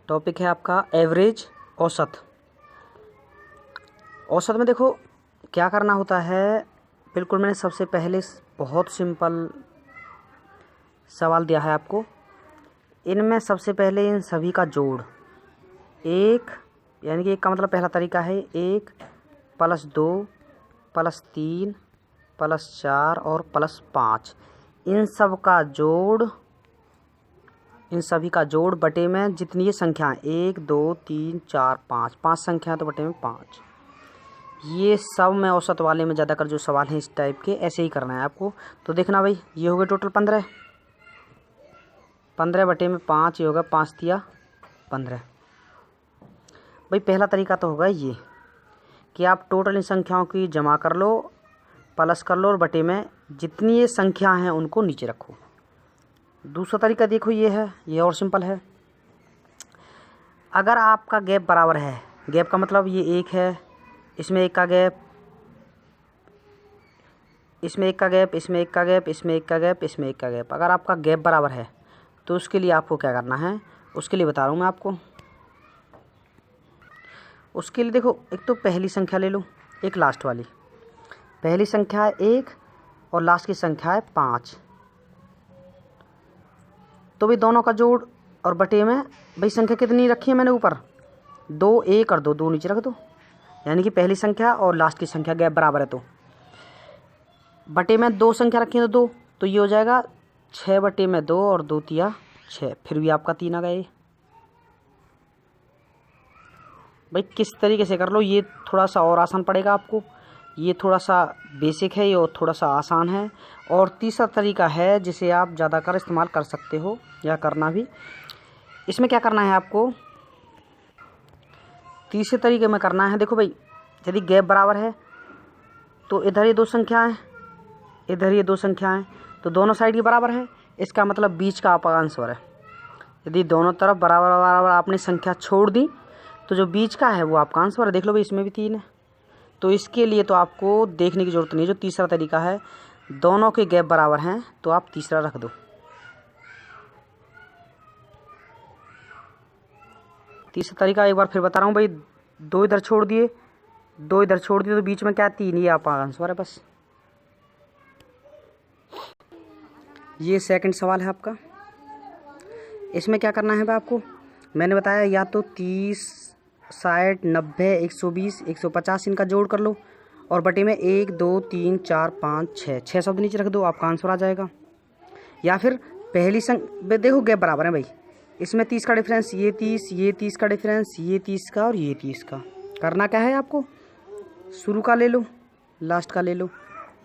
Topic है आपका average, औसत। औसत में देखो क्या करना होता है। बिल्कुल मैंने सबसे पहले बहुत सिंपल सवाल दिया है आपको। इनमें सबसे पहले इन सभी का जोड़ एक, यानी कि एक का मतलब पहला तरीका है 1 + 2 + 3 + 4 और +5। इन सभी का जोड़ बटे में जितनी ये संख्या 1 2 3 4 5 5 संख्या तो बटे में 5। ये सब में औसत वाले में ज़्यादातर जो सवाल हैं इस टाइप के ऐसे ही करना है आपको। तो देखना भाई, ये हो गए टोटल 15 बटे में 5, ये होगा 5 तिया 15। भाई पहला तरीका तो होगा ये कि आप टोटल इन संख्याओं की जमा कर लो, प्लस कर लो और बटे में जितनी ये संख्या हैं उनको नीचे रखो। दूसरा तरीका देखो ये है, ये और सिंपल है। अगर आपका गैप बराबर है, गैप का मतलब ये 1 है, इसमें 1 का गैप, इसमें 1 का गैप, इसमें 1 का गैप, इसमें 1 का गैप, इसमें 1 का गैप। अगर आपका गैप बराबर है तो उसके लिए आपको क्या करना है, उसके लिए बता रहा हूँ मैं आपको। उसके लिए देखो, एक तो पहली संख्या ले लो, एक लास्ट वाली। पहली संख्या है 1 और लास्ट की संख्या है 5। तो भाई दोनों का जोड़ और बटे में भाई संख्या कितनी रखी है मैंने ऊपर 2, 1 और 2, 2 नीचे रख दो। यानी कि पहली संख्या और लास्ट की संख्या गैप बराबर है तो बटे में 2 संख्या रखी है तो 2, तो ये हो जाएगा 6 बटे में 2 और 2 तिया 6। फिर भी आपका 3 आ गया। भाई किस तरीके से कर लो, ये थोड़ा सा और आसान पड़ेगा आपको। ये थोड़ा सा बेसिक है, ये और थोड़ा सा आसान है। और तीसरा तरीका है जिसे आप ज़्यादातर इस्तेमाल कर सकते हो या करना भी। इसमें क्या करना है आपको, तीसरे तरीके में करना है। देखो भाई, यदि गैप बराबर है तो इधर ये 2 संख्याएं, इधर ये 2 संख्याएं, तो दोनों साइड के बराबर है। इसका मतलब बीच का आपका आंसर है। यदि दोनों तरफ बराबर बराबर आपने संख्या छोड़ दी तो जो बीच का है वो आपका आंसर है। देख लो भाई, इसमें भी 3 है। तो इसके लिए तो आपको देखने की ज़रूरत नहीं है। जो तीसरा तरीका है, दोनों के गैप बराबर हैं तो आप तीसरा रख दो। तीसरा तरीका एक बार फिर बता रहा हूँ भाई, 2 इधर छोड़ दिए, 2 इधर छोड़ दिए तो बीच में क्या 3, ये आपका आंसर है बस। ये सेकंड सवाल है आपका। इसमें क्या करना है भाई आपको, मैंने बताया या तो 30, 60, 90, 120, 150 इनका जोड़ कर लो और बटे में 1 2 3 4 5 6 शब्द नीचे रख दो, आपका आंसर आ जाएगा। या फिर पहली देखो गैप बराबर है भाई, इसमें 30 का डिफरेंस, ये 30, ये 30 का डिफरेंस, ये 30 का और ये 30 का। करना क्या है आपको, शुरू का ले लो, लास्ट का ले लो।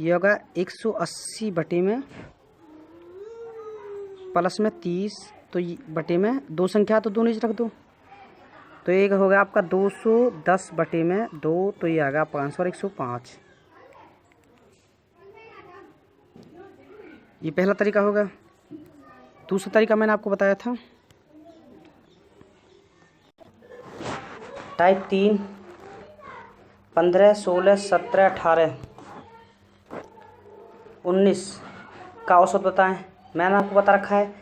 ये होगा 180 बटे में प्लस में 30, तो बटे में 2 संख्या तो 2 नीचे रख दो। तो एक हो गया आपका 210 बटे में 2, तो ये आ गया आपका आंसर 105। ये पहला तरीका होगा। दूसरा तरीका मैंने आपको बताया था टाइप 3, 15, 16, 17, 18, 19 का औसत बताएं। मैंने आपको बता रखा है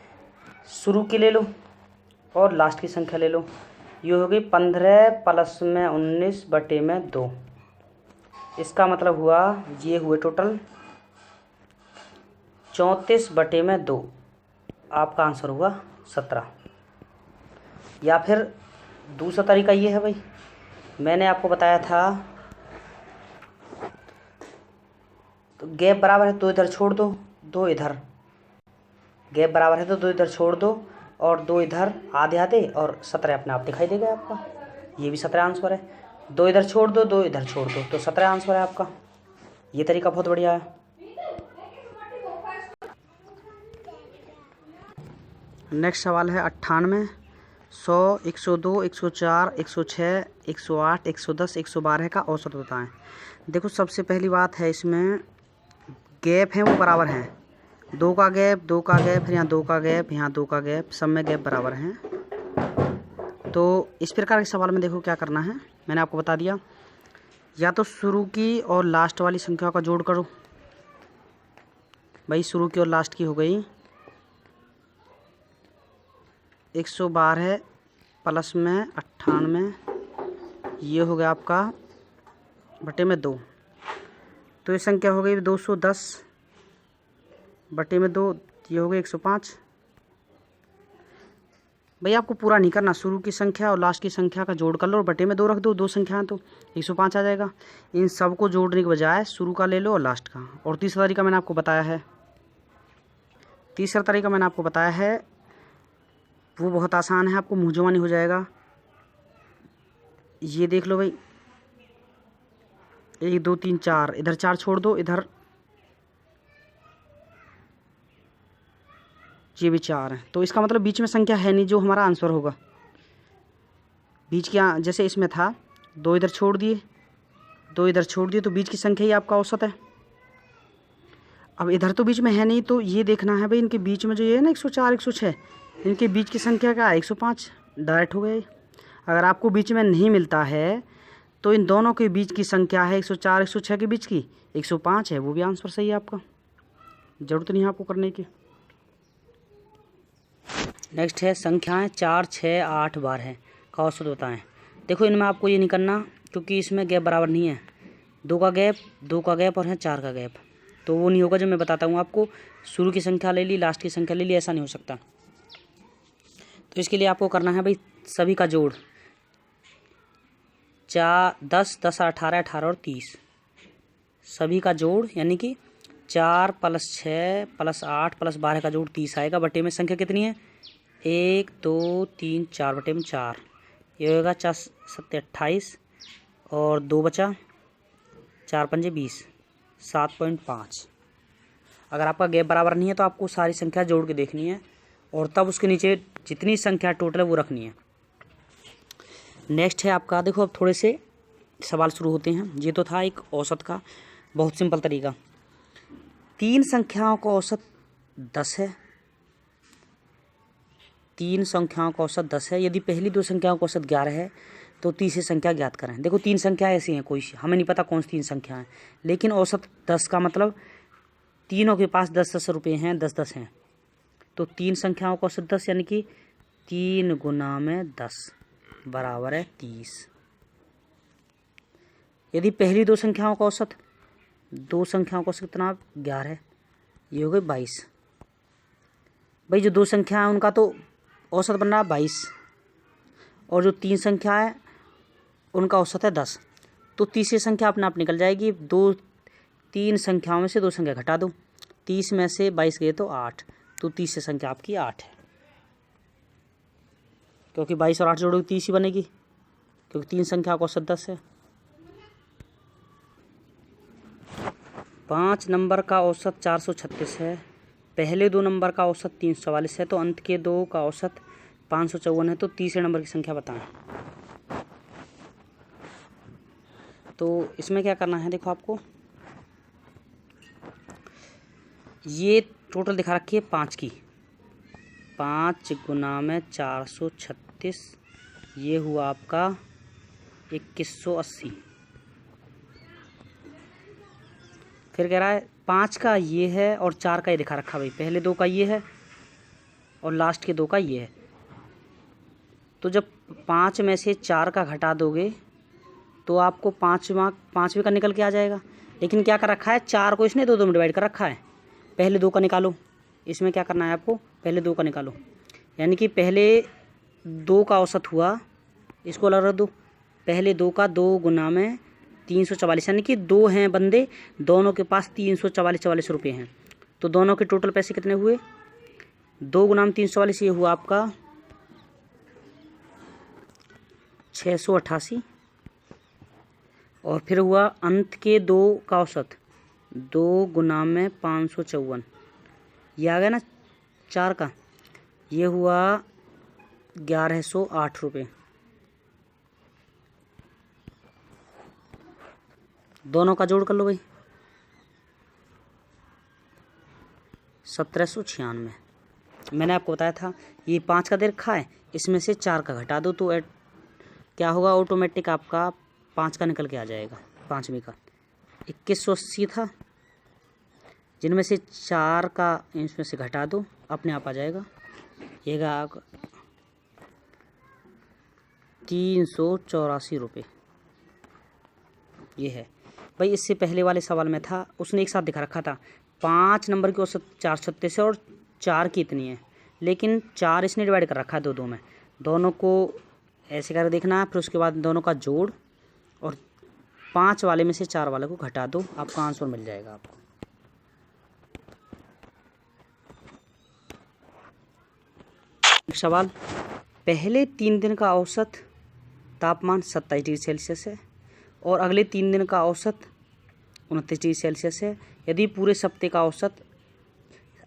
शुरू की ले लो और लास्ट की संख्या ले लो। ये हो गई 15 प्लस में 19 बटे में 2। इसका मतलब हुआ ये हुए टोटल 34 बटे में 2। आपका आंसर हुआ 17। या फिर दूसरा तरीका ये है भाई, मैंने आपको बताया था तो गैप बराबर है तो इधर छोड़ दो, 2 इधर, गैप बराबर है तो 2 इधर छोड़ दो और 2 इधर, आधे आधे, और 17 अपने आप दिखाई देगा आपका। ये भी 17 आंसर है। 2 इधर छोड़ दो, 2 इधर छोड़ दो, तो 17 आंसर है आपका। ये तरीका बहुत बढ़िया है। नेक्स्ट सवाल है 98, 100, 102, 104, 106, 108, 110, 112 का औसत बताएं। देखो सबसे पहली बात है, इसमें गैप हैं वो बराबर हैं। 2 का गैप, 2 का गैप, फिर यहाँ 2 का गैप, यहाँ 2 का गैप, सब में गैप बराबर हैं। तो इस प्रकार के सवाल में देखो क्या करना है, मैंने आपको बता दिया। या तो शुरू की और लास्ट वाली संख्या का जोड़ करो। भाई शुरू की और लास्ट की हो गई 112 प्लस में 98, ये हो गया आपका बटे में 2। तो ये संख्या हो गई 210 बटे में 2, ये हो गई 105। भाई आपको पूरा नहीं करना, शुरू की संख्या और लास्ट की संख्या का जोड़ कर लो और बटे में 2 रख दो, 2 संख्या तो 105 आ जाएगा। इन सब को जोड़ने के बजाय शुरू का ले लो और लास्ट का। और तीसरा तरीका मैंने आपको बताया है, वो बहुत आसान है, आपको मुँह जुबानी हो जाएगा। ये देख लो भाई, 1 2 3 4, इधर 4 छोड़ दो, इधर ये भी 4 है, तो इसका मतलब बीच में संख्या है नहीं, जो हमारा आंसर होगा। बीच की जैसे इसमें था 2 इधर छोड़ दिए, 2 इधर छोड़ दिए, तो बीच की संख्या ही आपका औसत है। अब इधर तो बीच में है नहीं, तो ये देखना है भाई इनके बीच में जो ये है ना 104 106, इनके बीच की संख्या क्या है 105, डायरेक्ट हो गए। अगर आपको बीच में नहीं मिलता है तो इन दोनों के बीच की संख्या है 104 106 के बीच की 105 है, वो भी आंसर सही है आपका, ज़रूरत नहीं है आपको करने की। नेक्स्ट है संख्याएं 4 6 8 12 का औसत बताएं। देखो इनमें आपको ये नहीं करना क्योंकि इसमें गैप बराबर नहीं है, 2 का गैप और है 4 का गैप, तो वो नहीं होगा जो मैं बताता हूँ आपको। शुरू की संख्या ले ली, लास्ट की संख्या ले ली, ऐसा नहीं हो सकता। तो इसके लिए आपको करना है भाई सभी का जोड़, 4 10 10 18 18 और 30, सभी का जोड़ यानी कि 4 + 6 + 8 + 12 का जोड़ 30 आएगा। बटे में संख्या कितनी है 1 2 3 4, बटे में 4, ये होगा 4 7 28 और 2 बचा, 4 पंजे 20, 7.5। अगर आपका गैप बराबर नहीं है तो आपको सारी संख्या जोड़ के देखनी है और तब उसके नीचे जितनी संख्या टोटल है वो रखनी है। नेक्स्ट है आपका, देखो अब थोड़े से सवाल शुरू होते हैं। ये तो था एक औसत का बहुत सिंपल तरीका। 3 संख्याओं का औसत 10 है, 3 संख्याओं का औसत 10 है। यदि पहली 2 संख्याओं का औसत 11 है तो तीसरी संख्या ज्ञात करें। देखो 3 संख्याएं ऐसी हैं, कोई हमें नहीं पता कौन सी 3 संख्या हैं, लेकिन औसत 10 का मतलब तीनों के पास 10-10 रुपये हैं, 10-10 हैं। तो 3 संख्याओं का औसत 10 यानी कि 3 × 10 बराबर है 30। यदि पहली 2 संख्याओं का औसत, 2 संख्याओं का औसत कितना 11 है, ये हो गई 22। भाई जो 2 संख्या है उनका तो औसत बन रहा है 22 और जो 3 संख्या है उनका औसत है 10, तो तीसरी संख्या अपने आप निकल जाएगी। 3 संख्याओं में से 2 संख्या घटा दो, 30 में से 22 गए तो 8, तो तीसरी संख्या आपकी 8 है, क्योंकि 22 और 8 जोड़ोगे 30 ही बनेगी, क्योंकि 3 संख्या का औसत 10 है। 5 नंबर का औसत 436 है, पहले 2 नंबर का औसत 344 है, तो अंत के 2 का औसत 554 है, तो तीसरे नंबर की संख्या बताएं। तो इसमें क्या करना है, देखो आपको ये टोटल दिखा रखी है 5 की, 5 × 436, ये हुआ आपका 2180। फिर कह रहा है 5 का ये है और 4 का ये दिखा रखा भाई, पहले 2 का ये है और लास्ट के 2 का ये है। तो जब 5 में से 4 का घटा दोगे तो आपको 5वें का निकल के आ जाएगा। लेकिन क्या कर रखा है, 4 को इसने 2 में डिवाइड कर रखा है, पहले 2 का निकालो। इसमें क्या करना है आपको, पहले 2 का निकालो, यानी कि पहले 2 का औसत हुआ, इसको अलग रख दो, पहले 2 का 2 × 344, यानी कि 2 हैं बंदे, दोनों के पास 344 रुपये हैं, तो दोनों के टोटल पैसे कितने हुए, 2 × 344, ये हुआ आपका 688। और फिर हुआ अंत के 2 का औसत, 2 × 554, ये आ गया ना 4 का, ये हुआ 1108 रुपये। दोनों का जोड़ कर लो भाई, 1796। मैंने आपको बताया था ये 5 का दे रखा है, इसमें से 4 का घटा दो तो क्या होगा, ऑटोमेटिक आपका 5 का निकल के आ जाएगा। 5वें का 2180 था, जिनमें से 4 का इसमें से घटा दो, अपने आप आ जाएगा। ₹384 ये है भाई। इससे पहले वाले सवाल में था, उसने एक साथ दिखा रखा था 5 नंबर की औसत 436 है और 4 की इतनी है, लेकिन 4 इसने डिवाइड कर रखा है दो में। दोनों को ऐसे कर देखना है, फिर उसके बाद दोनों का जोड़ और 5 वाले में से 4 वाले को घटा दो, आपका आंसर मिल जाएगा आपको। सवाल, पहले 3 दिन का औसत तापमान 27 डिग्री सेल्सियस है और अगले 3 दिन का औसत 29 डिग्री सेल्सियस है। यदि पूरे सप्ते का औसत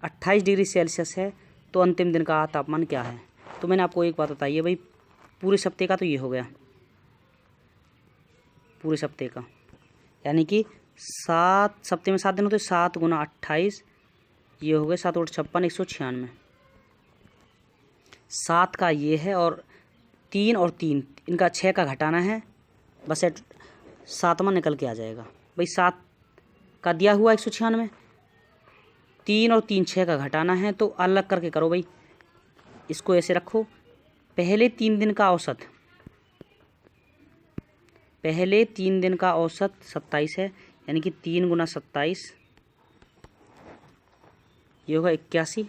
28 डिग्री सेल्सियस है तो अंतिम दिन का तापमान क्या है? तो मैंने आपको एक बात बताई है भाई, पूरे सप्ते का तो ये हो गया, पूरे सप्ते का, यानी कि 7 सप्ते में 7 दिन होते, 7 गुना 28, ये हो गए 7 और 56 196। 7 का ये है और 3 और 3 इनका 6 का घटाना है, बस 7वां निकल के आ जाएगा भाई। 7 का दिया हुआ 196, 3 और 3 6 का घटाना है, तो अलग करके करो भाई। इसको ऐसे रखो, पहले 3 दिन का औसत, पहले 3 दिन का औसत 27 है, यानी कि 3 गुना 27, ये होगा 81,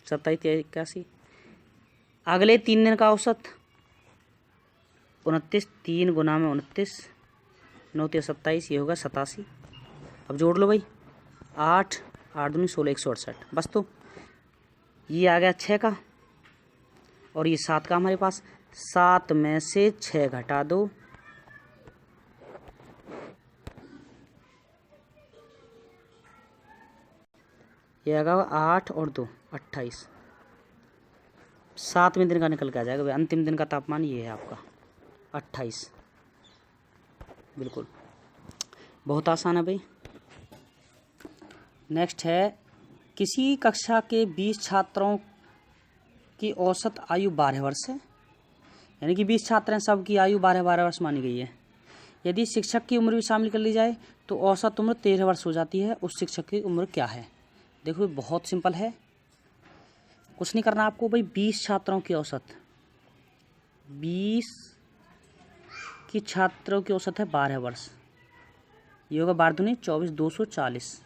27 या 81। अगले 3 दिन का औसत 29, 3 गुना में 29, 9 या 27, ये होगा 87। अब जोड़ लो भाई, 8 8 दूनी 16 168, बस। तो ये आ गया 6 का और ये 7 का हमारे पास। 7 में से 6 घटा दो, ये आ गया 8 और 2 28। 7वें दिन का निकल के आ जाएगा भाई। अंतिम दिन का तापमान ये है आपका 28। बिल्कुल, बहुत आसान है भाई। नेक्स्ट है, किसी कक्षा के 20 छात्रों की औसत आयु 12 वर्ष है, यानी कि 20 छात्र हैं, सबकी आयु 12 वर्ष मानी गई है। यदि शिक्षक की उम्र भी शामिल कर ली जाए तो औसत उम्र 13 वर्ष हो जाती है। उस शिक्षक की उम्र क्या है? देखो बहुत सिंपल है, कुछ नहीं करना आपको भाई। 20 छात्रों की औसत, 20 की छात्रों की औसत है 12 वर्ष, ये होगा 12 दूनी 24 240।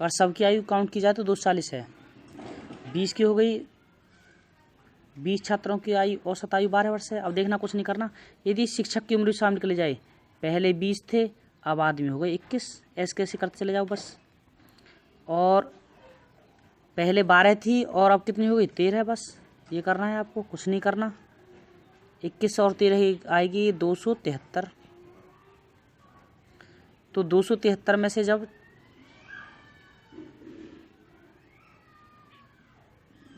और सबकी आयु काउंट की जाए तो 240 है। 20 की हो गई, 20 छात्रों की आयु औसत आयु 12 वर्ष है। अब देखना, कुछ नहीं करना। यदि शिक्षक की उम्र शामिल कर ली जाए, पहले 20 थे, अब आदमी हो गए 21, ऐसे कैसे करते चले जाओ बस। और पहले 12 थी और अब कितनी हो गई? 13, बस ये करना है आपको, कुछ नहीं करना। 21 और 13 आएगी 273। तो 273 में से जब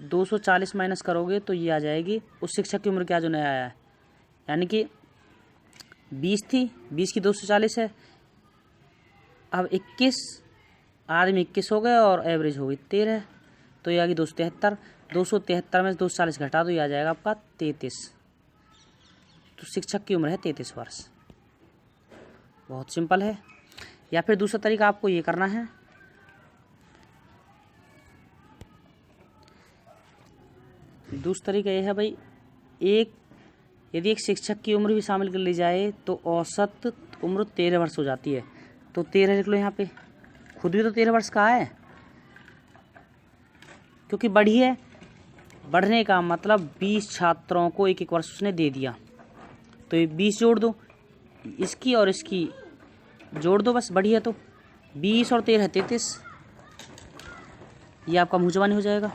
240 माइनस करोगे तो ये आ जाएगी उस शिक्षक की उम्र क्या जो नया आया है, यानी कि 20 थी, 20 की 240 है, अब 21, आदमी 21 हो गए और एवरेज हो गई 13, तो ये आ गई 273। 273 में से 240 घटा दो, ये आ जाएगा आपका 33। तो शिक्षक की उम्र है 33 वर्ष। बहुत सिंपल है। या फिर दूसरा तरीका आपको ये करना है, दूसरा तरीका ये है भाई, यदि एक शिक्षक की उम्र भी शामिल कर ली जाए तो औसत उम्र 13 वर्ष हो जाती है। तो 13 लिख लो यहाँ पे, खुद भी तो 13 वर्ष का है, क्योंकि बढ़ी है। बढ़ने का मतलब 20 छात्रों को एक वर्ष उसने दे दिया, तो ये 20 जोड़ दो, इसकी और इसकी जोड़ दो, बस बढ़ी है। तो 20 और 13 33, ये आपका मुँह ज़बानी हो जाएगा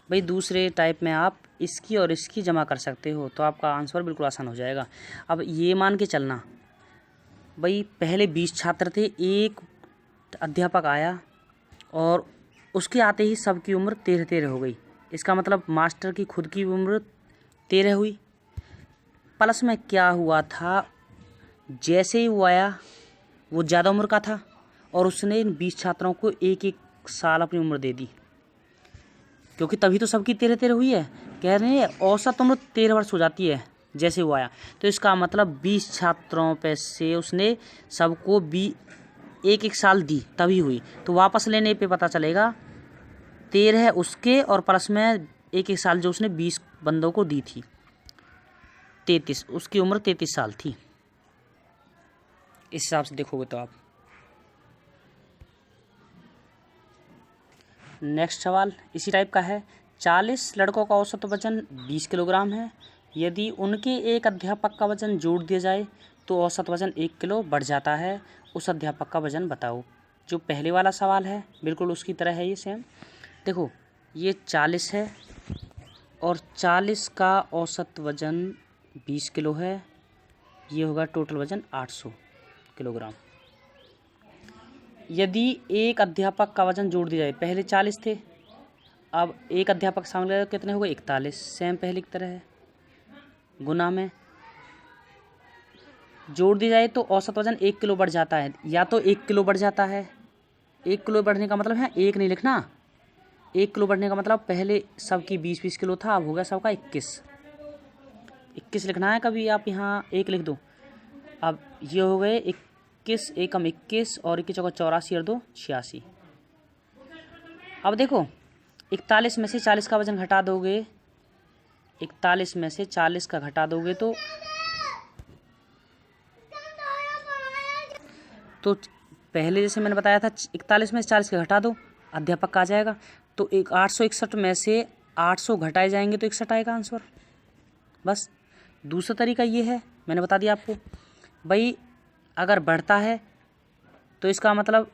भाई। दूसरे टाइप में आप इसकी और इसकी जमा कर सकते हो, तो आपका आंसर बिल्कुल आसान हो जाएगा। अब ये मान के चलना भाई, पहले 20 छात्र थे, एक अध्यापक आया और उसके आते ही सबकी उम्र 13 हो गई। इसका मतलब मास्टर की खुद की उम्र 13 हुई। प्लस में क्या हुआ था, जैसे ही वो आया वो ज़्यादा उम्र का था और उसने इन 20 छात्रों को एक एक साल अपनी उम्र दे दी, क्योंकि तभी तो सबकी 13 हुई है। कह रहे हैं औसत उम्र 13 वर्ष हो जाती है जैसे वो आया। तो इसका मतलब 20 छात्रों पे से उसने सबको एक एक साल दी, तभी हुई। तो वापस लेने पे पता चलेगा 13 उसके और प्लस में एक एक साल जो उसने 20 बंदों को दी थी, 33, उसकी उम्र 33 साल थी। इस हिसाब से देखोगे तो आप। नेक्स्ट सवाल इसी टाइप का है। 40 लड़कों का औसत वजन 20 किलोग्राम है। यदि उनके एक अध्यापक का वजन जोड़ दिया जाए तो औसत वजन 1 किलो बढ़ जाता है। उस अध्यापक का वजन बताओ। जो पहले वाला सवाल है बिल्कुल उसकी तरह है ये सेम। देखो ये 40 है और 40 का औसत वजन 20 किलो है। ये होगा टोटल वजन 800 किलोग्राम। यदि एक अध्यापक का वजन जोड़ दिया जाए, पहले 40 थे, अब एक अध्यापक सामने कितने हो गए 41, सेम पहले की तरह है, गुना में जोड़ दी जाए तो औसत वजन 1 किलो बढ़ जाता है। या तो 1 किलो बढ़ जाता है, 1 किलो बढ़ने का मतलब है 1 नहीं लिखना, 1 किलो बढ़ने का मतलब पहले सबकी 20-20 किलो था, अब हो गया सबका 21 लिखना है। कभी आप यहाँ 1 लिख दो। अब ये हो गए 21, एकम 21 और 21 चौका 84 और 2 86। अब देखो 41 में से 40 का वजन घटा दोगे, 41 में से 40 का घटा दोगे तो पहले जैसे मैंने बताया था 41 में से 40 का घटा दो, अध्यापक का आ जाएगा। तो एक 861 में से 800 घटाए जाएंगे तो 61 आएगा आंसर। बस दूसरा तरीका ये है, मैंने बता दिया आपको भाई, अगर बढ़ता है तो इसका मतलब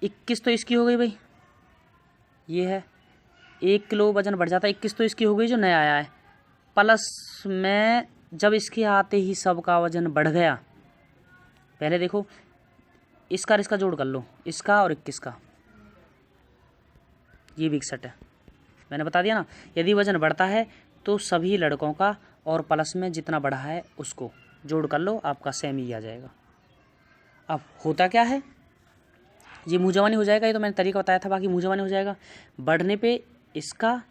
21 तो इसकी हो गई भाई, ये है 1 किलो वजन बढ़ जाता है, 21 तो इसकी हो गई जो नया आया है, प्लस में जब इसके आते ही सबका वजन बढ़ गया। पहले देखो इसका और इसका जोड़ कर लो, इसका और 21 का, ये भी 61 है। मैंने बता दिया ना, यदि वजन बढ़ता है तो सभी लड़कों का और प्लस में जितना बढ़ा है उसको जोड़ कर लो, आपका सेम ही आ जाएगा। अब होता क्या है, ये मुँह जवानी हो जाएगा, ये तो मैंने तरीका बताया था, बाकी मुँह जवानी हो जाएगा। बढ़ने पे इसका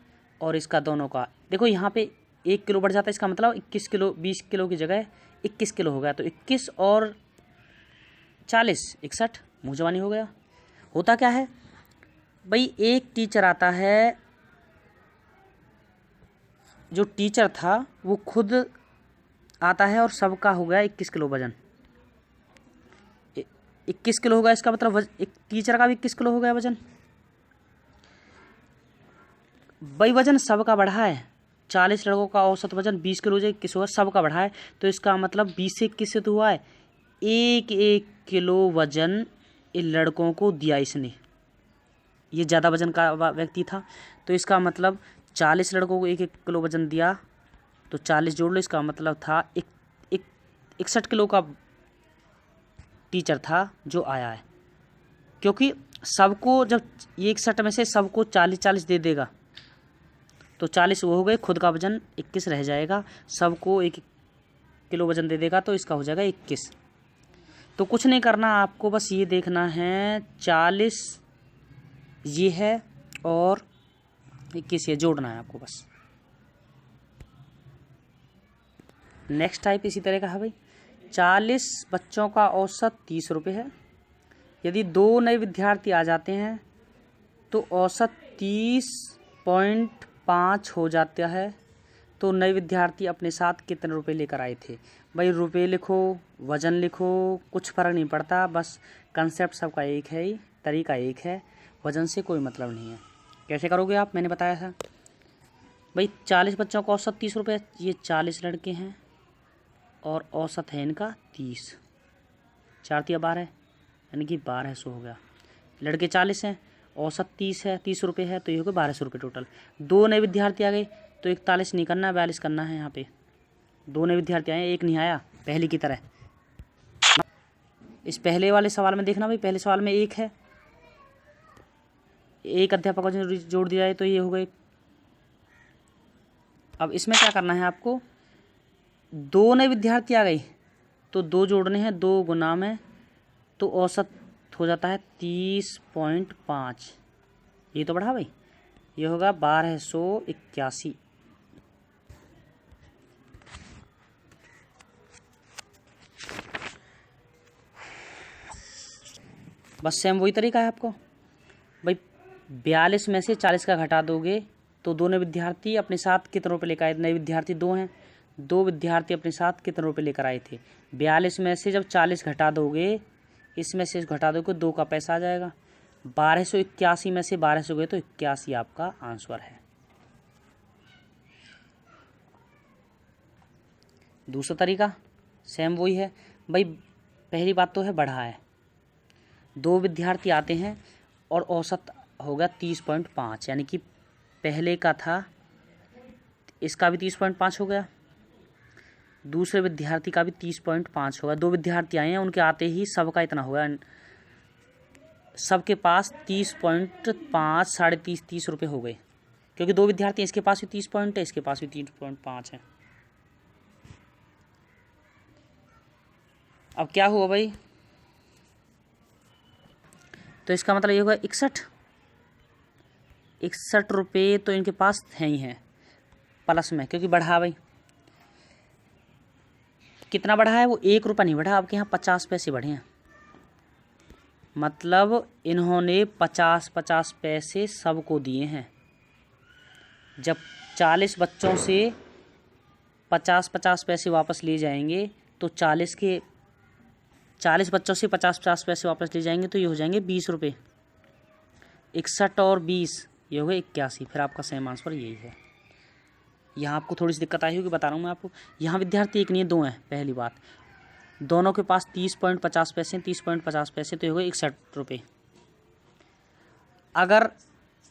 और इसका दोनों का, देखो यहाँ पे 1 किलो बढ़ जाता है, इसका मतलब 21 किलो, 20 किलो की जगह 21 किलो हो गया, तो 21 और 40 61, मुँह जवानी हो गया। होता क्या है भाई, एक टीचर आता है, जो टीचर था वो खुद आता है और सबका हो गया 21 किलो वजन, 21 किलो होगा, इसका मतलब एक टीचर का भी 21 किलो हो गया वजन। भाई वजन सबका बढ़ा है, 40 लड़कों का औसत वजन 20 किलो जो 21 हुआ, सबका बढ़ा है, तो इसका मतलब 20 से 21 से तो हुआ है, 1 किलो वजन इन लड़कों को दिया इसने। ये ज़्यादा वजन का व्यक्ति था, तो इसका मतलब 40 लड़कों को 1 किलो वजन दिया, तो 40 जोड़ लो, इसका मतलब था 61 किलो का टीचर था जो आया है। क्योंकि सबको जब 61 में से सबको 40-40 दे देगा तो 40 वो हो गए, खुद का वजन 21 रह जाएगा, सबको 1 किलो वजन दे देगा तो इसका हो जाएगा 21। तो कुछ नहीं करना आपको, बस ये देखना है 40 ये है और 21 ये जोड़ना है आपको बस। नेक्स्ट टाइप इसी तरह का है भाई, 40 बच्चों का औसत 30 रुपये है। यदि 2 नए विद्यार्थी आ जाते हैं तो औसत 30.5 हो जाता है। तो नए विद्यार्थी अपने साथ कितने रुपए लेकर आए थे। भाई रुपए लिखो, वज़न लिखो, कुछ फ़र्क नहीं पड़ता, बस कंसेप्ट सबका एक है ही, तरीका एक है, वज़न से कोई मतलब नहीं है। कैसे करोगे आप, मैंने बताया था भाई 40 बच्चों का औसत 30 रुपये, ये 40 लड़के हैं और औसत है इनका 30, 4×3=12 यानी कि 1200 हो गया। लड़के 40 हैं, औसत 30 है, 30 रुपये है, तो ये हो गए 1200 रुपये टोटल। 2 नए विद्यार्थी आ गए तो 41 नहीं करना है, 42 करना है। यहाँ पे 2 नए विद्यार्थी आए, एक नहीं आया पहले की तरह। इस पहले वाले सवाल में देखना भाई, पहले सवाल में 1 है, एक अध्यापक को जोड़ दिया है तो ये हो गए। अब इसमें क्या करना है आपको, 2 नए विद्यार्थी आ गए तो 2 जोड़ने हैं, 2 गुना में, तो औसत हो जाता है 30.5। ये तो बढ़ा भाई, ये होगा 1281। बस सेम वही तरीका है आपको भाई, 42 में से 40 का घटा दोगे तो दोनों विद्यार्थी अपने साथ कितने रुपये लेकर आए? नए विद्यार्थी 2 हैं, 2 विद्यार्थी अपने साथ कितने रुपये लेकर आए थे? 42 में से जब 40 घटा दोगे, इसमें से घटा दोगे 2 का पैसा आ जाएगा। 1281 में से 1200 गए तो 81 आपका आंसर है। दूसरा तरीका सेम वही है भाई। पहली बात तो है बढ़ा है, 2 विद्यार्थी आते हैं और औसत होगा 30.5, यानी कि पहले का था इसका भी 30.5 हो गया, दूसरे विद्यार्थी का भी 30.5 होगा। 2 विद्यार्थी आए हैं, उनके आते ही सबका इतना होगा, सबके पास 30.5 साढ़े 30 रुपये हो गए, क्योंकि 2 विद्यार्थी इसके पास भी 30 पॉइंट है, इसके पास भी 30.5 है। अब क्या हुआ भाई? तो इसका मतलब ये होगा 61 रुपये तो इनके पास है ही हैं प्लस में, क्योंकि बढ़ा भाई। कितना बढ़ा है? वो 1 रुपया नहीं बढ़ा, आपके यहाँ 50 पैसे बढ़े हैं। मतलब इन्होंने 50-50 पैसे सबको दिए हैं। जब 40 बच्चों से 50-50 पैसे वापस ले जाएंगे तो 40 बच्चों से 50-50 पैसे वापस ले जाएंगे तो ये हो जाएंगे 20 रुपये। 61 और 20 ये हो गए 81। फिर आपका सेम आंसर यही है। यहाँ आपको थोड़ी सी दिक्कत आई होगी, बता रहा हूँ मैं आपको। यहाँ विद्यार्थी एक नहीं है, 2 हैं। पहली बात, दोनों के पास 30.50 पैसे, 30.50 पैसे तो ये हो गए 61 रुपये। अगर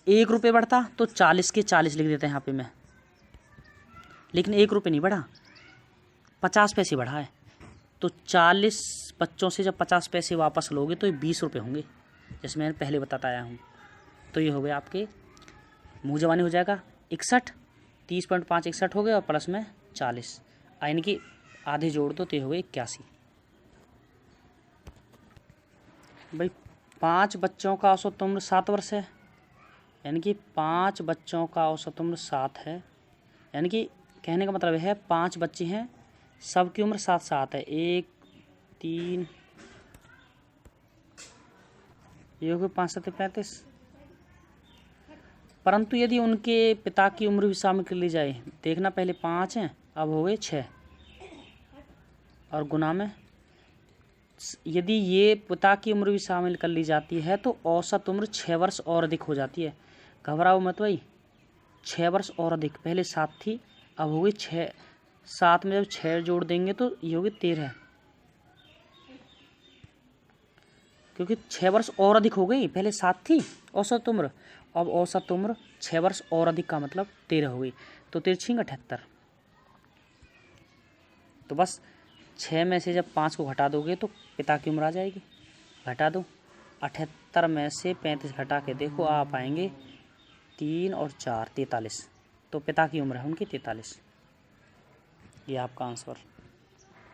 1 रुपये बढ़ता तो 40 के 40 लिख देते हैं यहाँ पे मैं, लेकिन 1 रुपये नहीं बढ़ा, 50 पैसे बढ़ा है। तो 40 बच्चों से जब 50 पैसे वापस लोगे तो ये 20 रुपये होंगे, जैसे मैंने पहले बताता आया हूँ। तो ये हो गए आपके मुँह जबानी हो जाएगा 61, 30.5 61 हो गए और प्लस में 40, यानी कि आधे जोड़ दो तो ये हो गए 81। भाई 5 बच्चों का औसत उम्र 7 वर्ष है, यानी कि 5 बच्चों का औसत उम्र 7 है, यानी कि कहने का मतलब है 5 बच्चे हैं, सबकी उम्र 7 है। 1 3 ये हो गए 5 7 35। परंतु यदि उनके पिता की उम्र भी शामिल कर ली जाए, देखना पहले 5 हैं, अब हो गए 6 और गुना में यदि ये पिता की उम्र भी शामिल कर ली जाती है तो औसत उम्र 6 वर्ष और अधिक हो जाती है। घबराओ मत भाई, 6 वर्ष और अधिक। पहले 7 थी, अब हो गई 6। 7 में जब 6 जोड़ देंगे तो ये हो गई 13, क्योंकि 6 वर्ष और अधिक हो गई। पहले 7 थी औसत उम्र, अब औसत उम्र 6 वर्ष और अधिक का मतलब 13 हो गई। तो 13 78। तो बस 6 में से जब 5 को घटा दोगे तो पिता की उम्र आ जाएगी। घटा दो, 78 में से 35 घटा के देखो, आप आएंगे 3 और 4 43। तो पिता की उम्र है उनकी 43। ये आपका आंसर।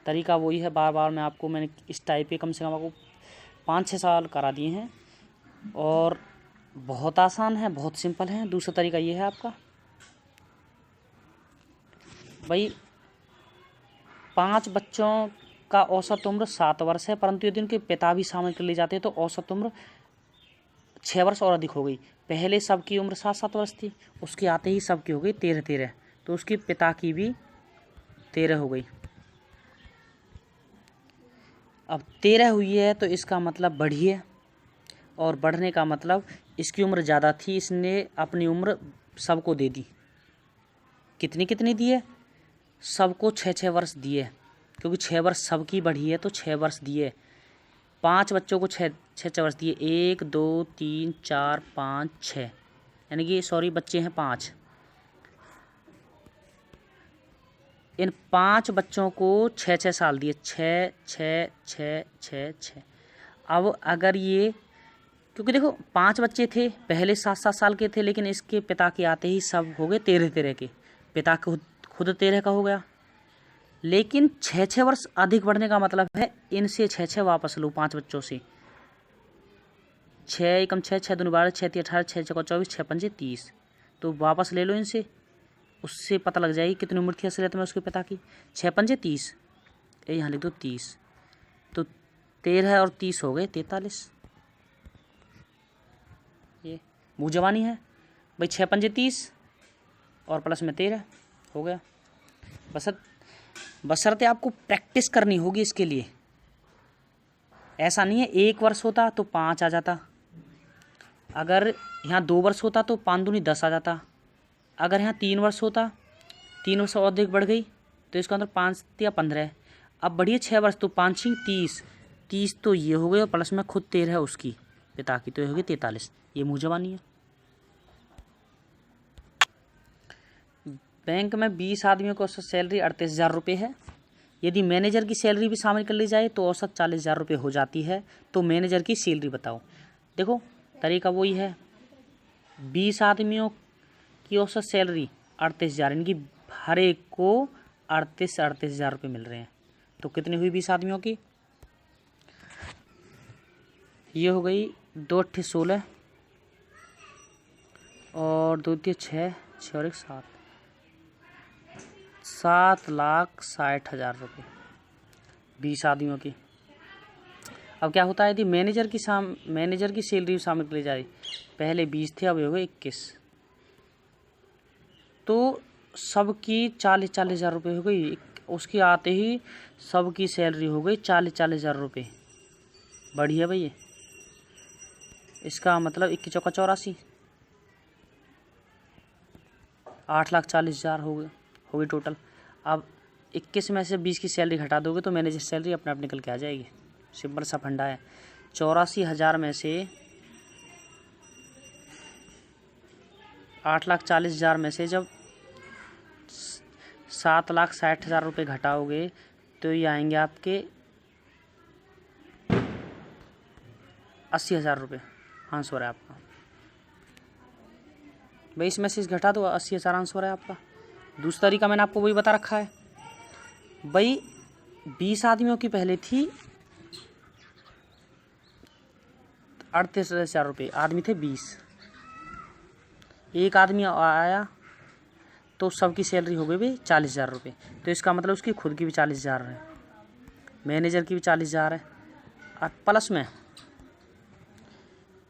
तरीका वही है, बार बार मैंने इस टाइप के कम से कम आपको 5-6 सवाल करा दिए हैं और बहुत आसान है, बहुत सिंपल है। दूसरा तरीका ये है आपका भाई, 5 बच्चों का औसत उम्र 7 वर्ष है, परंतु यदि उनके पिता भी शामिल कर लिए जाते हैं तो औसत उम्र 6 वर्ष और अधिक हो गई। पहले सबकी उम्र 7 वर्ष थी, उसके आते ही सबकी हो गई 13, तो उसके पिता की भी 13 हो गई। अब 13 हुई है तो इसका मतलब बढ़ी है, और बढ़ने का मतलब इसकी उम्र ज़्यादा थी, इसने अपनी उम्र सबको दे दी। कितनी कितनी दी है? सबको 6-6 वर्ष दिए, क्योंकि 6 वर्ष सबकी बढ़ी है तो 6 वर्ष दिए। 5 बच्चों को 6 वर्ष दिए, 1 2 3 4 5 6, यानी कि सॉरी बच्चे हैं 5। इन 5 बच्चों को 6-6 साल दिए, 6 6 6 6 6। अब अगर ये, क्योंकि देखो 5 बच्चे थे, पहले 7-7 साल के थे, लेकिन इसके पिता के आते ही सब हो गए 13 के। पिता खुद 13 का हो गया, लेकिन 6-6 वर्ष अधिक बढ़ने का मतलब है इनसे 6-6 वापस लो 5 बच्चों से। 6 एकम 6, 6 दूनी 12, 6 3 18, 6 चौका 24, 6 पंजे 30। तो वापस ले लो इनसे, उससे पता लग जाएगी कितनी उम्र थी असलियत में उसके पिता की। 6 पंजे 30, यहाँ लिख दो 30, तो 13 और 30 हो गए 43। ये मुँह जवानी है भाई। 6 पंजे 30, और प्लस में 13 हो गया। बशर्ते आपको प्रैक्टिस करनी होगी इसके लिए। ऐसा नहीं है 1 वर्ष होता तो 5 आ जाता, अगर यहाँ 2 वर्ष होता तो 5 दूनी 10 आ जाता, अगर यहाँ 3 वर्ष होता, 3 वर्ष और अधिक बढ़ गई तो इसका अंदर 5 या 15। अब बढ़िए 6 वर्ष तो 5 6 30, 30 तो ये हो गई और प्लस में खुद 13 है उसकी पिता की, तो ये हो गई 43। ये मुँह जबानी है। बैंक में 20 आदमियों को औसत सैलरी 38,000 रुपये है। यदि मैनेजर की सैलरी भी शामिल कर ली जाए तो औसत 40,000 रुपये हो जाती है। तो मैनेजर की सैलरी बताओ। देखो तरीका वही है, 20 आदमियों की औसत सैलरी 38,000, इनकी हर एक को 38,000 रुपये मिल रहे हैं। तो कितनी हुई 20 आदमियों की? ये हो गई 2 8 16 और 2 3 6 6 और 1 7, 7,60,000 रुपये 20 आदमियों की। अब क्या होता है यदि मैनेजर की सैलरी शामिल कर ली जाए, पहले 20 थे अब हो गए 21, तो सबकी 40,000 रुपये हो गई। उसके आते ही सबकी सैलरी हो गई 40,000 रुपये। बढ़िया भैया, इसका मतलब 21 चौका 84, 8,40,000 हो गई टोटल। अब 21 में से 20 की सैलरी घटा दोगे तो मैनेजर सैलरी अपने आप निकल के आ जाएगी। सिंपल सा फंडा है। 84,000 में से 8,40,000 में से जब 7,60,000 रुपये घटाओगे तो ये आएंगे आपके 80,000 रुपये। आंसर है आपका भाई, इसमें से घटा दो 80,000 आंसर है आपका। दूसरा तरीका मैंने आपको वही बता रखा है भाई। 20 आदमियों की पहले थी 38,000 रुपये, आदमी थे 20, एक आदमी आया तो सबकी सैलरी हो गई भाई 40,000 रुपये। तो इसका मतलब उसकी खुद की भी 40,000 है, मैनेजर की भी 40,000 है, और प्लस में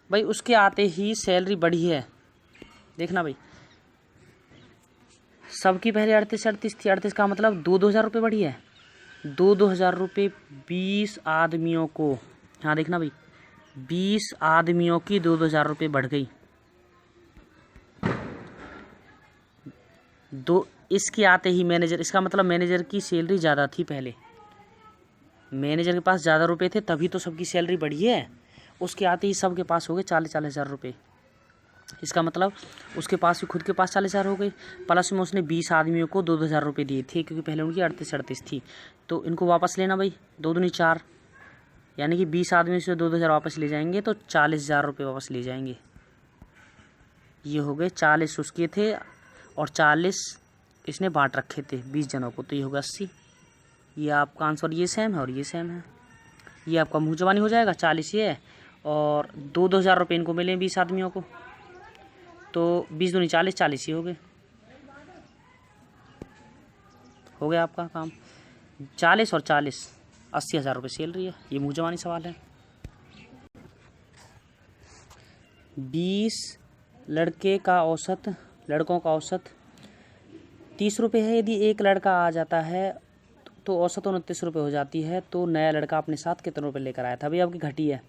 भाई उसके आते ही सैलरी बढ़ी है। देखना भाई, सबकी पहले 38 थी, 38 का मतलब 2,000 रुपये बढ़ी है। 2,000 रुपये 20 आदमियों को, हाँ देखना भाई, 20 आदमियों की 2,000 रुपये बढ़ गई। इसके आते ही मैनेजर, इसका मतलब मैनेजर की सैलरी ज़्यादा थी पहले, मैनेजर के पास ज़्यादा रुपये थे तभी तो सबकी सैलरी बढ़ी है। उसके आते ही सबके पास हो गए 40,000 रुपये। इसका मतलब उसके पास भी खुद के पास 40,000 हो गई, प्लस में उसने 20 आदमियों को 2,000 रुपये दिए थे क्योंकि पहले उनकी 38 थी। तो इनको वापस लेना भाई, 2 दूनी 4, यानी कि 20 आदमी से 2,000 वापस ले जाएंगे तो 40,000 रुपये वापस ले जाएंगे। ये हो गए 40 उसके थे और 40 इसने बांट रखे थे 20 जनों को, तो ये होगा 80। ये आपका आंसर, ये सेम है और ये सेम है। ये आपका मुँह जबानी हो जाएगा। 40 ये है और 2,000 रुपये इनको मिले 20 आदमियों को, तो 20 दूनी 40, 40 ही हो गए। हो गया आपका काम। 40 और 40 80,000 रुपये सैलरी है। ये मुँह जबानी सवाल है। 20 लड़कों का औसत 30 रुपये है। यदि एक लड़का आ जाता है तो औसत 29 रुपये हो जाती है। तो नया लड़का अपने साथ कितने रुपये लेकर आया था? भाई आपकी घटी है,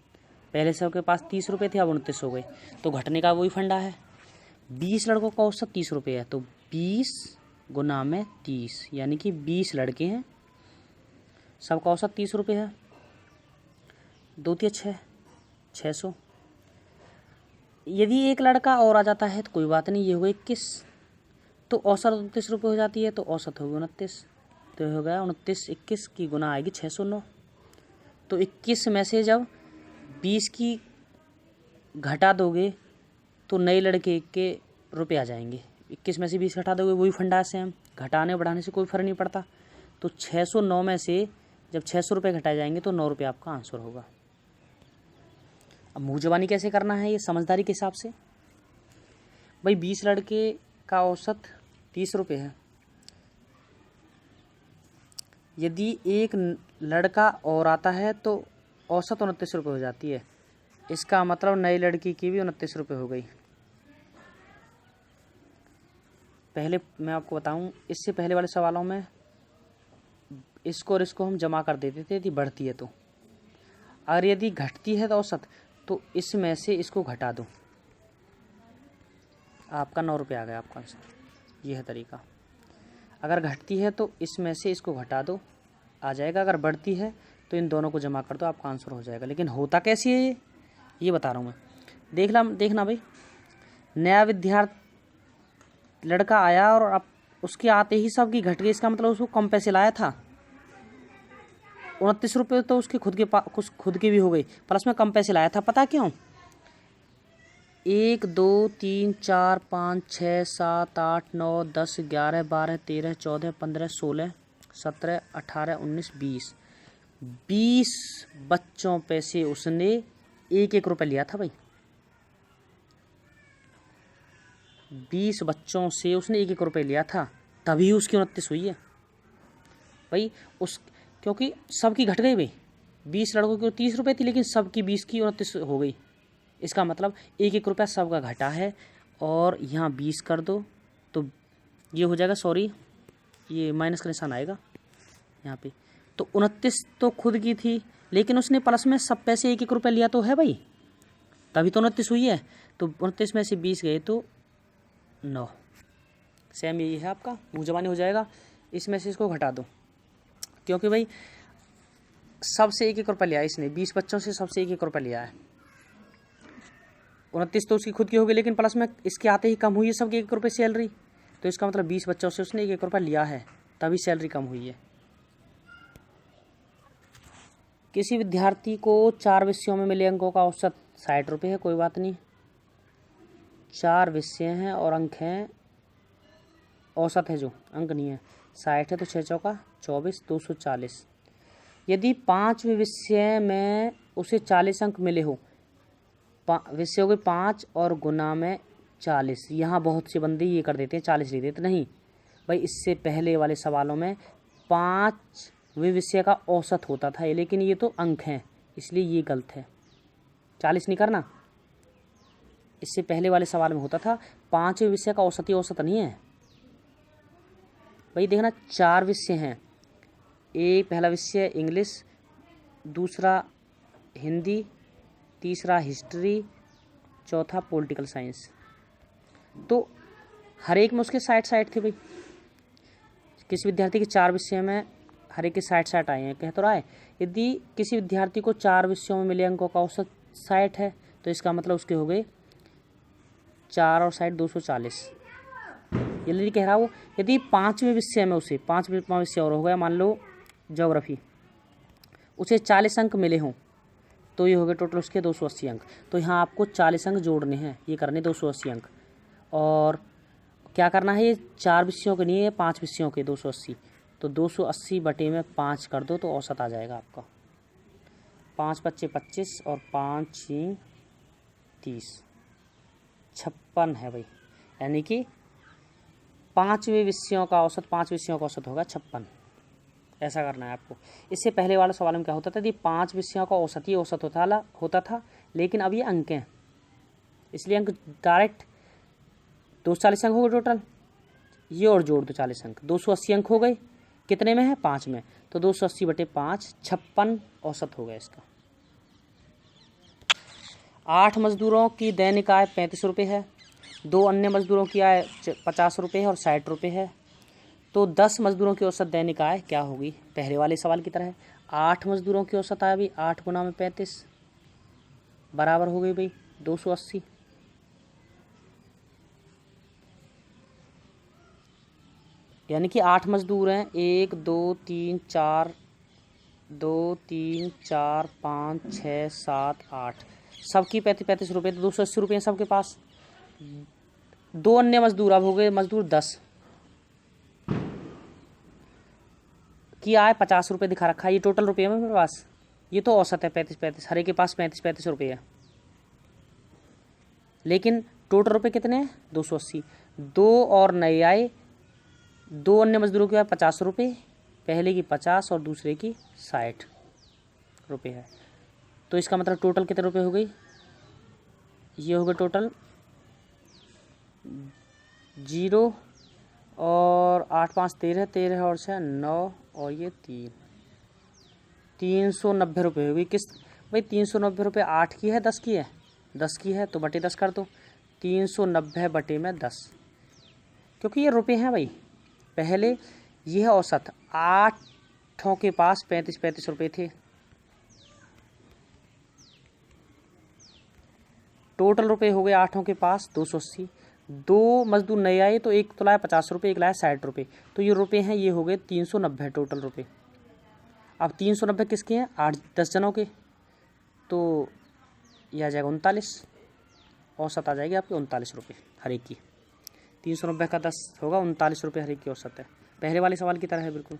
पहले सबके पास 30 रुपये थे, अब 29 हो गए, तो घटने का वही फंडा है। 20 लड़कों का औसत 30 रुपये है, तो 20 गुना में 30, यानी कि 20 लड़के हैं, सबका औसत 30 रुपये है। 2 3 6, 600। यदि एक लड़का और आ जाता है तो कोई बात नहीं, ये हो गया 21, तो औसत 29 रुपये हो जाती है, तो औसत होगी 29, तो हो गया 29, 21 की गुना आएगी 609। तो 21 में से जब 20 की घटा दोगे तो नए लड़के के रुपये आ जाएंगे। 21 में से 20 घटा दोगे, वही फंडा से हम घटाने बढ़ाने से कोई फ़र्क नहीं पड़ता। तो 609 में से जब 600 रुपये घटाए जाएंगे तो 9 रुपये आपका आंसर होगा। अब मुँह जबानी कैसे करना है ये समझदारी के हिसाब से। भाई 20 लड़के का औसत 30 रुपये है। यदि एक लड़का और आता है तो औसत 29 रुपये हो जाती है। इसका मतलब नई लड़की की भी 29 रुपये हो गई। पहले मैं आपको बताऊं, इससे पहले वाले सवालों में इसको और इसको हम जमा कर देते थे यदि बढ़ती है तो, और यदि घटती है तो औसत, तो इसमें से इसको घटा दो, आपका 9 रुपये आ गया आपका आंसर। यह है तरीका। अगर घटती है तो इसमें से इसको घटा दो, आ जाएगा। अगर बढ़ती है तो इन दोनों को जमा कर दो, आपका आंसर हो जाएगा। लेकिन होता कैसी है ये बता रहा हूँ मैं। देखना भाई, नया विद्यार्थी लड़का आया और अब उसके आते ही सबकी घट गई, इसका मतलब उसको कम पैसे लाया था। 29 रुपये तो उसके कुछ खुद के भी हो गई, प्लस में कम पैसे लाया था। पता क्यों? 1 2 3 4 5 6 7 8 9 10 11 12 13 14 15 16 17 18 19 20 बच्चों पे से उसने 1 रुपये लिया था भाई। 20 बच्चों से उसने 1 रुपये लिया था, तभी उसकी 29 हुई है भाई। क्योंकि सबकी घट गई भाई। 20 लड़कों की 30 रुपये थी, लेकिन सबकी 20 की 29 हो गई। इसका मतलब 1 रुपया सबका घटा है। और यहाँ 20 कर दो तो ये हो जाएगा, सॉरी ये माइनस का निशान आएगा यहाँ पे। तो 29 तो खुद की थी, लेकिन उसने प्लस में सब पैसे 1 रुपया लिया तो है भाई, तभी तो 29 हुई है। तो 29 में से 20 गए तो 9। सेम यही है आपका, मुँह जबानी हो जाएगा। इसमें से इसको घटा दो, क्योंकि भाई सबसे 1 रुपया लिया है इसने, 20 बच्चों से सबसे 1 रुपया लिया है। 29 तो उसकी खुद की होगी, लेकिन प्लस में इसके आते ही कम हुई है सबकी 1 रुपये सैलरी। तो इसका मतलब 20 बच्चों से उसने 1 रुपया लिया है, तभी सैलरी कम हुई है। किसी विद्यार्थी को 4 विषयों में मिले अंकों का औसत 60 रुपये है। कोई बात नहीं, 4 विषय हैं और अंक हैं, औसत है जो अंक नहीं है। 60 है तो 6 चौका 24, 240। यदि 5वें विषय में उसे 40 अंक मिले हो, विषयों के 5 और गुना में 40। यहाँ बहुत से बंदे ये कर देते हैं 40 लिख देते, नहीं भाई। इससे पहले वाले सवालों में 5वें विषय का औसत होता था, लेकिन ये तो अंक हैं, इसलिए ये गलत है। 40 नहीं करना। इससे पहले वाले सवाल में होता था 5वें विषय का औसत, ही औसत नहीं है भाई। देखना, 4 विषय हैं। पहला विषय इंग्लिश, दूसरा हिंदी, तीसरा हिस्ट्री, चौथा पॉलिटिकल साइंस। तो हर एक में उसके 60 थे भाई। किसी विद्यार्थी के 4 विषय में हर एक के 60 आए हैं, कह तो रहा है। यदि किसी विद्यार्थी को 4 विषयों में मिले अंकों का औसत 60 है, तो इसका मतलब उसके हो गए 4 और 60 240। ये नहीं कह रहा वो, यदि 5वें विषय में उसे 5 विषय और हो गया, मान लो ज्योग्राफी, उसे 40 अंक मिले हों, तो ये हो गए टोटल उसके 280 अंक। तो यहाँ आपको 40 अंक जोड़ने हैं, ये करने 280 अंक। और क्या करना है, ये 4 विषयों के नहीं है, 5 विषयों के 280। तो 280 बटे में 5 कर दो तो औसत आ जाएगा आपका। 5 × 5 = 25 और 5 × 6 = 30, 56 है भाई। यानी कि 5वें विषयों का औसत, 5 विषयों का औसत होगा 56। ऐसा करना है आपको। इससे पहले वाला सवाल में क्या होता था, यदि 5 विषयों का औसत ही औसत होता था, लेकिन अब ये अंक हैं, इसलिए अंक डायरेक्ट 240 अंक हो गए टोटल। ये और जोड़ दो 40 अंक, 280 अंक हो गए। कितने में है? 5 में। तो 280 बटे 5 56 औसत हो गया इसका। 8 मजदूरों की दैनिक आय 35 रुपये है, 2 अन्य मजदूरों की आय 50 रुपये है और 60 रुपये है। तो 10 मजदूरों की औसत दैनिक आय क्या होगी? पहले वाले सवाल की तरह है। 8 मजदूरों की औसत आय भी 8 गुना में 35 बराबर हो गई भाई 280। यानी कि 8 मजदूर हैं, 1 2 3 4 2 3 4 5 6 7 8, सबकी 35 रुपये, तो 280 रुपये हैं सबके पास। 2 अन्य मजदूर, अब हो गए मजदूर 10 की आय 50 रुपये दिखा रखा है। ये टोटल रुपये में मेरे पास, ये तो औसत है 35, हर एक के पास 35 रुपये है, लेकिन टोटल रुपये कितने हैं? 280। 2 और नए आए, 2 अन्य मजदूरों की आय 50 रुपये, पहले की 50 और दूसरे की 60 रुपये है। तो इसका मतलब टोटल कितने रुपये हो गई? ये हो गए टोटल 0 और 8 5 13, 13 और 6 9 और ये 390 रुपये होगी किस्त। भाई 390 रुपये 8 की है 10 की है? 10 की है तो बटे 10 कर दो। 390 बटे में 10, क्योंकि ये रुपये हैं भाई। पहले ये है औसत, 8 के पास 35 रुपये थे। टोटल रुपये हो गए 8 के पास 280। 2 मजदूर नए आए तो एक तो लाया 50 रुपये, एक लाया 60 रुपये, तो ये रुपये हैं, ये हो गए 390 टोटल रुपये। अब 390 किसके हैं? 8-10 जनों के, तो यह आ जाएगा 39। औसत आ जाएगी आपकी 39 रुपये हर एक की। 390 का 10 होगा 39 रुपये हर एक की औसत है। पहले वाले सवाल की तरह है बिल्कुल।